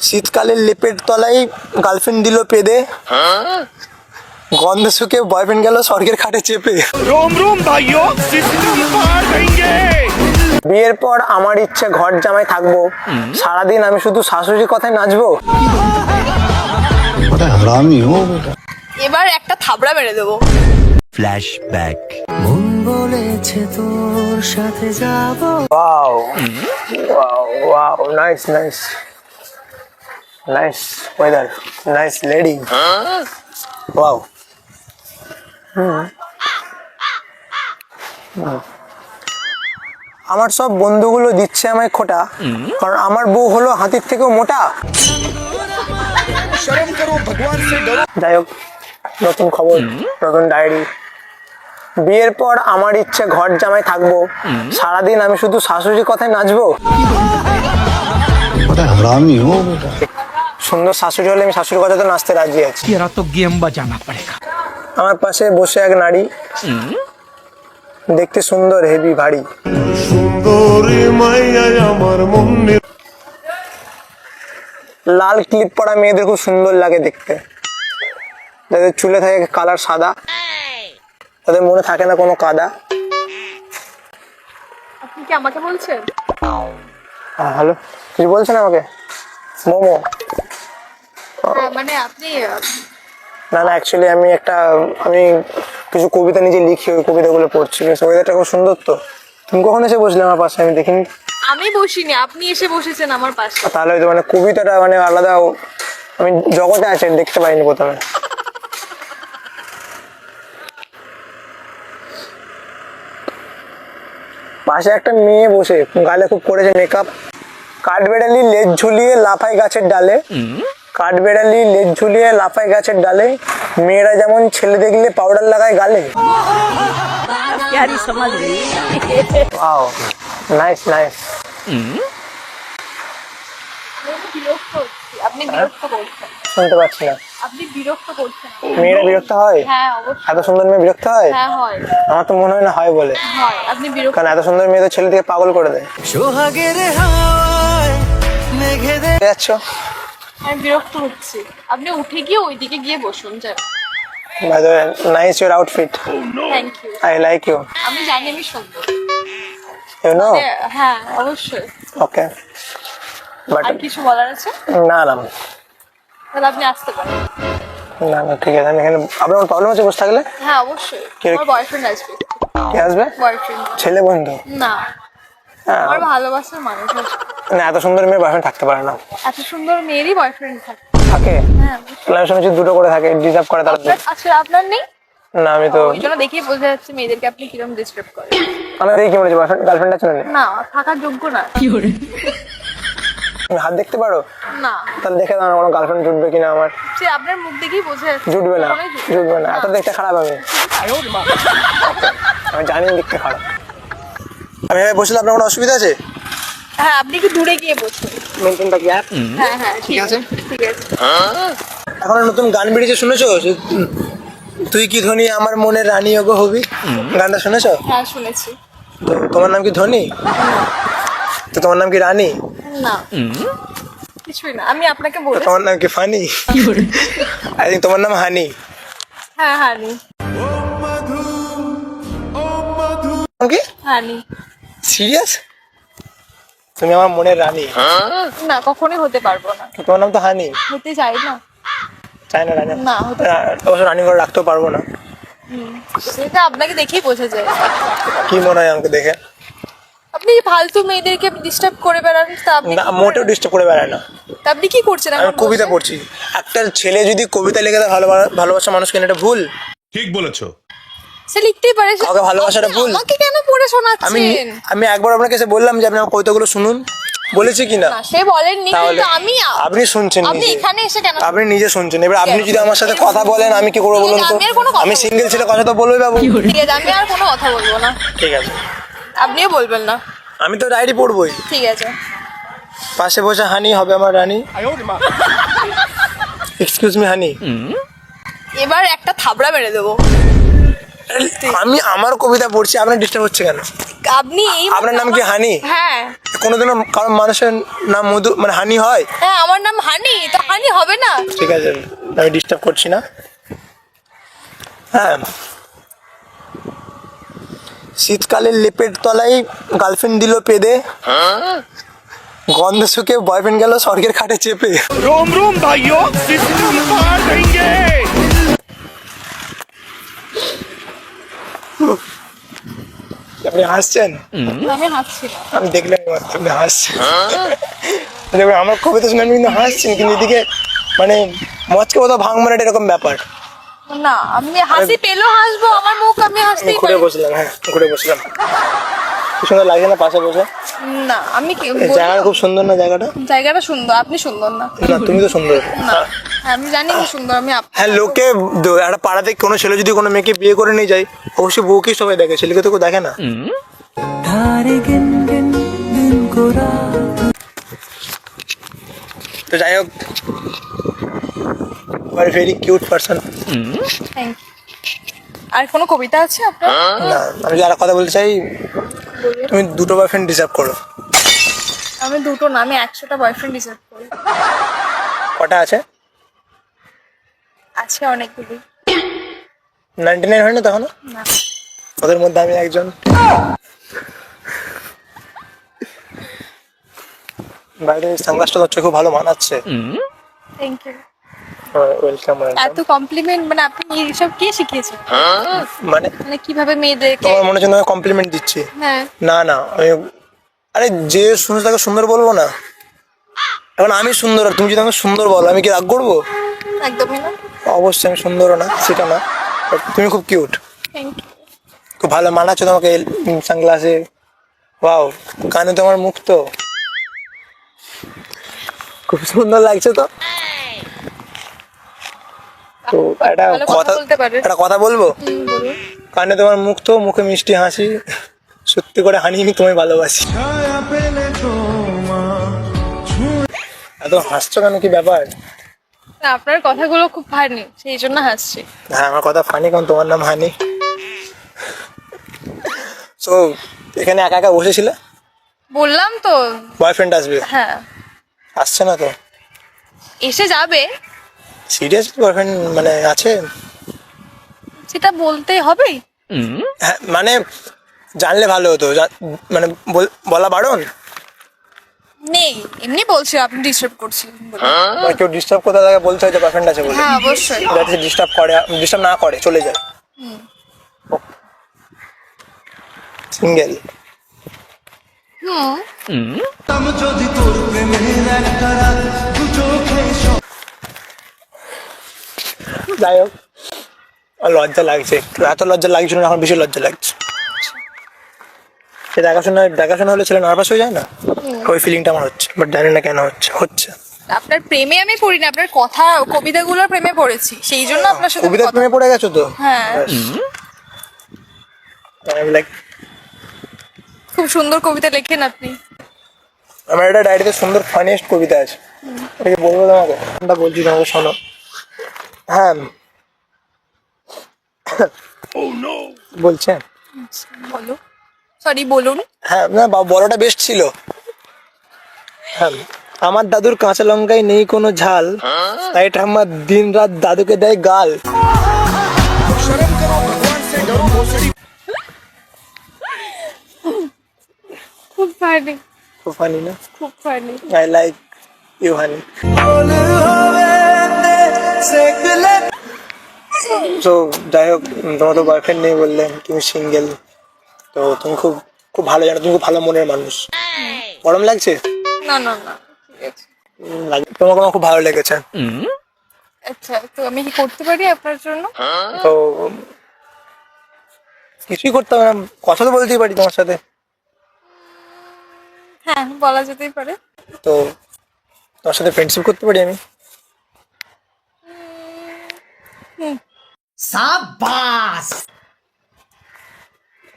শীতকালের লেপের তলায় গার্লফ্রেন্ড দিল পেদে, গন্ধ শুকে বয়ফ্রেন্ড গেল স্বর্গের খাটে চেপে। रोम रोम भाइयों सिस्टम पार देंगे। বিয়ের পর আমার ইচ্ছে ঘর জামাই থাকবো, সারাদিন আমি শুধু শাশুড়ির কথায় নাচবো। हरामी हो बेटा। এবার একটা থাবড়া মেরে দেবো। फ्लैशबैक। মন বলেছে তোর সাথে যাব। Wow wow wow, nice nice nice weather, nice lady. Wow. আমার সব বন্ধুগুলো দিচ্ছে আমায় খোটা, কারণ আমার বউ হলো হাতির থেকেও মোটা। शर्म करो भगवान से डरो। যাই হোক, নতুন খবর, নতুন ডায়েরি। বিয়ের পর আমার ইচ্ছে ঘর জামাই থাকবো, সারাদিন আমি শুধু শাশুড়ির কথায় নাচবো। हरामी हो बेटा। সুন্দর শাশুড়ি হলে আমি শাশুড়ির কথাতে নাচতে রাজি আছি। तेरा तो गेम बजाना पड़ेगा। আমার পাশে বসে এক নারী, দেখতে সুন্দর হেভি ভারী। লাল ক্লিপ পরা মেয়েদের খুব সুন্দর লাগে দেখতে, যাদের চুলে থাকে কালার সাদা, তাদের মনে থাকে না কোনো কাদা। আপনি কি আমাকে বলছেন? হ্যালো, কিছু বলছেন আমাকে? মোমো? মানে আপনি না না, অ্যাকচুয়ালি আমি কিছু কবিতা নিজে লিখি, ওই কবিতাগুলো পড়ছি। ওয়েদারটা খুব সুন্দর তো। তুমি কখন এসে বসলে আমার পাশে? আমি দেখিনি। আমি বসিনি, আপনি এসে বসেছেন আমার পাশে। তাহলে হয়তো মানে কবিতাটা মানে আলাদা, আমি জগতে আছে দেখতে পাইনি প্রথমে। পাশে একটা মেয়ে বসে, গালে খুব করেছে মেকআপ। কাঠবেড়ালি লেজ ঝুলিয়ে লাফায় গাছের ডালে, কাঠবেড়ালি লেজ ঝুলিয়ে লাফায় গাছের ডালে, মেয়েরা যেমন ছেলে দেখলে পাউডার লাগায় গালে। Wow, nice nice. বিরক্ত হচ্ছি, আপনি বিরক্ত করছেন। শুনতে পাচ্ছি না। আপনি বিরক্ত করছেন। মেয়েরা বিরক্ত হয়? হ্যাঁ অবশ্যই। এত সুন্দর মেয়ে বিরক্ত হয়? হ্যাঁ হয় আমার তো মনে হয় না হয় বলে, হয়। আপনি বিরক্ত। কারণ এত সুন্দর মেয়ে তো ছেলে থেকে পাগল করে দেয়। সোহাগের হাওয়ায় মেঘে দে। যাচ্ছ? আমি বিরক্ত হচ্ছি। আপনি উঠে গিয়ে ওইদিকে গিয়ে বসুন। যান। By the way, nice your outfit, thank you. I like you, আমি জানি আমি সুন্দর। You know. হ্যাঁ অবশ্যই। ওকে, বাট আর কিছু বলার আছে? না না তাহলে আপনি আসতে পারেন। না না, ঠিক আছে। আমি এখানে, আপনার কোনো প্রবলেম আছে বসে থাকলে? হ্যাঁ অবশ্যই। কে- আমার বয়ফ্রেন্ড আসবে। কে আসবে? বয়ফ্রেন্ড ছেলে বন্ধু? না, হ্যাঁ, আমার ভালোবাসার মানুষ আসবে। না এত সুন্দর মেয়ে বয়ফ্রেন্ড থাকতে পারে না। এত সুন্দর মেয়েরই বয়ফ্রেন্ড থাকে। থাকে? হ্যাঁ অবশ্যই। তাহলে আমি শুনেছি দুটো করে থাকে, ডিজার্ভ করে তারা। আচ্ছা আপনার নেই? না আমি তো, ওই জন্য দেখেই বোঝা যাচ্ছে মেয়েদেরকে আপনি কিরকম ডিস্টার্ব করেন। আমি দেখি কি বলেছি, বয়ফ্রেন্ড গার্লফ্রেন্ড আছে না? না, থাকার যোগ্য না। তুমি হাত দেখতে পারো? না, তাহলে দেখে দাও না কোনো গার্লফ্রেন্ড জুটবে কিনা আমার। সে আপনার মুখ দেখেই বোঝা যাচ্ছে। জুটবে না, কখনোই জুটবে জুটবে না, এত দেখতে খারাপ আমি। আমি জানি দেখতে খারাপ। আমি এখানে বসলে আপনার কোনো অসুবিধা আছে? হ্যাঁ, আপনি কি দূরে গিয়ে বসুন। মেনটেনটা কি অ্যাপ? হ্যাঁ হ্যাঁ ঠিক আছে ঠিক আছে। এখন নতুন গান বেরিয়েছে, শুনেছো? তুই কি ধনী আমার মনের রানী ওগো হবি, গানটা শুনেছো? হ্যাঁ শুনেছি। তো তোমার নাম কি ধনী? তো তোমার নাম কি রানী? না কিছুই না, আমি আপনাকে তো বলে। তোমার নাম কি ফানি? আই থিঙ্ক তোমার নাম হানি। হ্যাঁ হানি। কি হানি। সিরিয়াস? তুমি আমার মনের রানী? না কখনোই হতে পারবো না। তো তোমার নাম তো হানি। হতে চাই না। চাই না রানী? না, হতে অবশ্য রানী করে রাখতেও পারবো না। সেটা আপনাকে দেখেই বোঝা যায়। কি মনে হয় আমাকে দেখে? আপনি ফালতু মেয়েদেরকে ডিস্টার্ব করে বেড়ান, তা আপনি না কি মোটেও ডিস্টার্ব করে বেড়ায় না। তা আপনি কি করছেন আমি এখন কবিতা বসে? পড়ছি। একটা ছেলে যদি কবিতা লিখে দেয় ভালোবাসা মানুষকে, এটা ভুল? ঠিক বলেছো। সে লিখতেই পারে। কাউকে ভালোবাসাটা আপনি ভুল? আমাকে কেন পড়ে আমি শোনাচ্ছেন? আমি একবার আপনাকে এসে বললাম যে আপনি আমার কবিতাগুলো শুনুন, বলেছি কি না? না সে বলেননি, তাহলে কিন্তু আমি আপনি শুনছেন আপনি নিজে। এখানে এসে কেন? আপনি নিজে শুনছেন। এবার আপনি যদি আমার সাথে কথা বলেন আমি কি করবো বলুন তো? আমি আর কোনো কথা আমি বলবো সিঙ্গেল না। ছেলে, কথা তো বলবোই বাবু। ঠিক আছে, আমি আর কোনো কথা বলবো না। ঠিক আছে, আপনিও বলবেন না। আমি তো ডায়েরি পড়বই। ঠিক আছে। পাশে বসে হানি হবে আমার রানী। এক্সকিউজ মি হানি। এবার একটা থাবড়া মেরে দেবো। আমি আমার কবিতা পড়ছি, আপনার ডিস্টার্ব হচ্ছে কেন? আপনি এই আপনার নাম কি হানি? হ্যাঁ কোনোদিনও কারণ মানুষের নাম মধু মানে হানি হয়? হ্যাঁ, আমার নাম হানি, তো হানি হবে না? ঠিক আছে, আমি ডিস্টার্ব করছি না। হ্যাঁ, শীতকালের লেপের তলায় গার্লফ্রেন্ড দিল পেদে, গন্ধ শুকে বয়ফ্রেন্ড গেল স্বর্গের খাটে চেপে। रोम रोम भाइयों सिस्टम पार देंगे। আপনি হাসছেন? আমি হাসছি না। আমি দেখলাম মাত্র আপনি হাসছেন। দেখবেন আমার কবিতা শুনে আপনি কিন্তু হাসছেন, কিন্তু এদিকে মানে মচকে কোথাও ভাঙ মানে এরকম ব্যাপার। না, আমি হাসি পেলেও হাসবো, আমার মুখ আমি হাসতেই ঘুরে পারি। বসলাম, হ্যাঁ ঘুরে বসলাম। কি সুন্দর লাগছে না পাশে বসে? না, আমি কি এই বলবো? জায়গাটা খুব সুন্দর না জায়গাটা? জায়গাটা সুন্দর, আপনি সুন্দর না। না তুমি তো সুন্দর। না, আমি জানি কি সুন্দর, আমি হ্যাঁ, লোকে একটা পাড়াতে কোনো ছেলে যদি কোনো মেয়েকে বিয়ে করে নিয়ে যায়, অবশ্যই বউকেই সবাই দেখে, ছেলেকে তো কেউ দেখে না। ধারে গিন গিন দিন কো রাত। তো যাই হোক, very cute person. Thank you. আর কোনো কবিতা আছে আপনার? না, আমি যদি আর কথা বলতে চাই, তুমি দুটো বয়ফ্রেন্ড ডিজার্ভ করো। আমি দুটো না, আমি 100টা বয়ফ্রেন্ড ডিজার্ভ করি। কটা আছে? আছে অনেকগুলি। 99 হয় না তখনও? না, ওদের মধ্যে আমি একজন। বাইরে সানগ্লাসটা হচ্ছে খুব ভালো মানাচ্ছে। Thank you. ওয়েলকাম। এত কমপ্লিমেন্ট, মানে আপনি এইসব কে শিখিয়েছেন? মানে মানে কিভাবে মেয়েদেরকে? তোমার মনে হচ্ছে আমি কমপ্লিমেন্ট দিচ্ছি? হ্যাঁ, না না, আমি আরে যে সুন্দর তাকে সুন্দর বলবো না? এখন আমি সুন্দর আর তুমি যদি আমাকে সুন্দর বলো, আমি কি রাগ করবো? একদমই না। অবশ্যই আমি সুন্দরও না, সেটা না, But তুমি খুব কিউট, থ্যাংক ইউ। খুব ভালো মানাচ্ছো তোমাকে সানগ্লাসে। ওয়াও, কানে তোমার মুখ তো খুব সুন্দর লাগছে। তো তো একটা ভালো কথা কথা, বলতে পারে। একটা কথা বলবো? বলুন। কানে তোমার মুখ তো, মুখে মিষ্টি হাসি, সত্যি করে হানি আমি তোমায় ভালোবাসি। এত হাসছো কেন, কি ব্যাপার? না, আপনার কথাগুলো খুব ফানি, সেই জন্য হাসছি। হ্যাঁ, আমার কথা ফানি কারণ তোমার নাম হানি। তো এখানে একা একা বসেছিলে? বললাম তো। বয়ফ্রেন্ড আসবে? হ্যাঁ, আসছে না তো? এসে যাবে। সিরিয়াস বয়ফ্রেন্ড মানে আছে? সেটা বলতে হবে। হ্যাঁ, মানে জানলে ভালো হতো, মানে বলা বারণ। নেই, এমনি বলছি, আপনি ডিস্টার্ব করছেন বলে। মানে কেউ ডিস্টার্ব করতে লাগে বলতে হয় যে বয়ফ্রেন্ড আছে বলে, হ্যাঁ, অবশ্যই। যাতে ডিস্টার্ব করে, ডিস্টার্ব না করে চলে যায়। সিঙ্গেল। যাই হোক, লজ্জা লাগছে একটু, এত লজ্জা লাগছিল না, এখন বেশি লজ্জা লাগছে। সে দেখাশোনা হলে ছেলে নার্ভাস হয়ে যায় না, ওই ফিলিংটা আমার হচ্ছে, বাট জানি না কেন হচ্ছে। আপনার প্রেমে আমি পড়ি না, আপনার কথা কবিতাগুলোর প্রেমে পড়েছি, সেই জন্য আপনার সাথে কবিতা কথা- প্রেমে পড়ে গেছো তো? হ্যাঁ, লাইক খুব সুন্দর কবিতা লেখেন আপনি। আমার একটা ডায়েরিতে সুন্দর ফানিয়েস্ট কবিতা আছে, এটাকে বলবো তোমাকে? কোনটা বলছি তোমাকে, শোনো। হ্যাঁ বলছেন? বলো, সরি বলুন। হ্যাঁ, না বড়টা বেস্ট ছিল। হ্যাঁ, আমার দাদুর কাঁচা লঙ্কায় নেই কোনো ঝাল, তাই ঠাম্মা দিন রাত দাদুকে দেয় গাল। খুব ফানি, খুব ফানি না? খুব funny. I like you honey. তো যাই হোক, তোমার তো বয়ফ্রেন্ড নেই বললে, তুমি সিঙ্গেল, তো তুমি খুব খুব ভালো জানো, তুমি খুব ভালো মনের মানুষ। গরম লাগছে? না না না, ঠিক আছে। তোমাকে আমার খুব ভালো লেগেছে। আচ্ছা, তো আমি কি করতে পারি আপনার জন্য? তো কিছুই করতে হবে না, কথা তো বলতেই পারি তোমার সাথে। হ্যাঁ, বলা যেতেই পারে। তো তোমার সাথে ফ্রেন্ডশিপ করতে পারি আমি?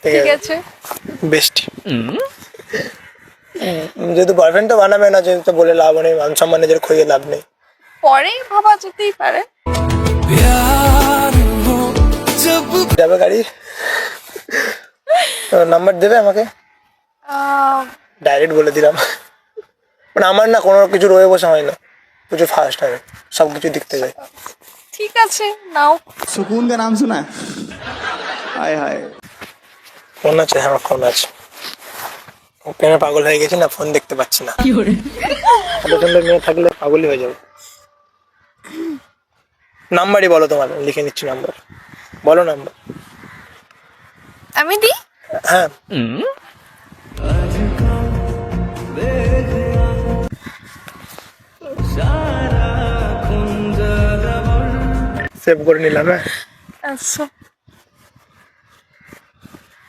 ঠিক আছে। বেস্ট। যেহেতু বয়ফ্রেন্ড তো বানাবে না, যেহেতু বলে লাভ নেই, মান সম্মান নিজের খইয়ে লাভ নেই। পরে ভাবা যেতেই পারে। प्यार हो যাবে গাড়ি? নাম্বার দেবে আমাকে? ডাইরেক্ট বলে দিলাম, মানে আমার না কোনো কিছু রয়ে বসে হয় না, কিছু ফার্স্ট আমি সব কিছু দেখতে যাই। ঠিক আছে, নাও। सुकून का नाम सुना है? हाय हाय ফোন আছে? হ্যাঁ ফোন আছে। প্রেমে পাগল হয়ে গেছি না, ফোন দেখতে পাচ্ছি না। এত সুন্দর মেয়ে থাকলে পাগলই হয়ে যাবে। নাম্বারই বলো তোমার, লিখে নিচ্ছি নাম্বার। বলো নাম্বার। আমি দিই? হ্যাঁ। সেভ করে নিলাম। হ্যাঁ, আচ্ছা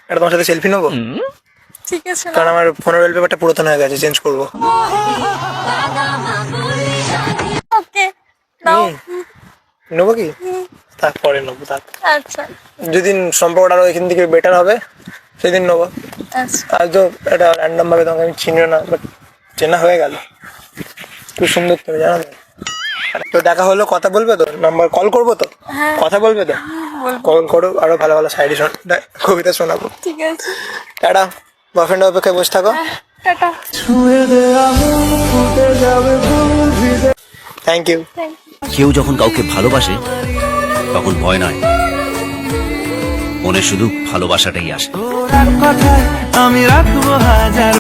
এটা তোমার সাথে সেলফি নেবো, ঠিক আছে, কারণ নাও। আমার ফোনের ওয়ালপেপারটা পুরাতন হয়ে গেছে, চেঞ্জ করবো। ওকে, নাও। নেবো কি? তারপরে নেবো, তারপর আচ্ছা যেদিন সম্পর্কটা আরো এখান থেকে বেটার হবে সেদিন নেবো। আচ্ছা। আজ তো এটা র্যান্ডম ভাবে তোমাকে আমি চিনিও না, বাট চেনা হয়ে গেল। খুব সুন্দর তুমি, জানো তো? তো দেখা হলো, কথা বলবে তো? নাম্বার কল করবো তো? হ্যাঁ। কথা বলবে তো? কল করো, আরো ভালো ভালো শায়রি কবিতা শোনাবো। ঠিক আছে, টাটা। বয়ফ্রেন্ডের অপেক্ষায় বসে থাকো। টাটা। Thank you. কেউ যখন কাউকে ভালোবাসে তখন ভয় নয়, মনে শুধু ভালোবাসাটাই আসে। কথায় আমি রাখবো হাজার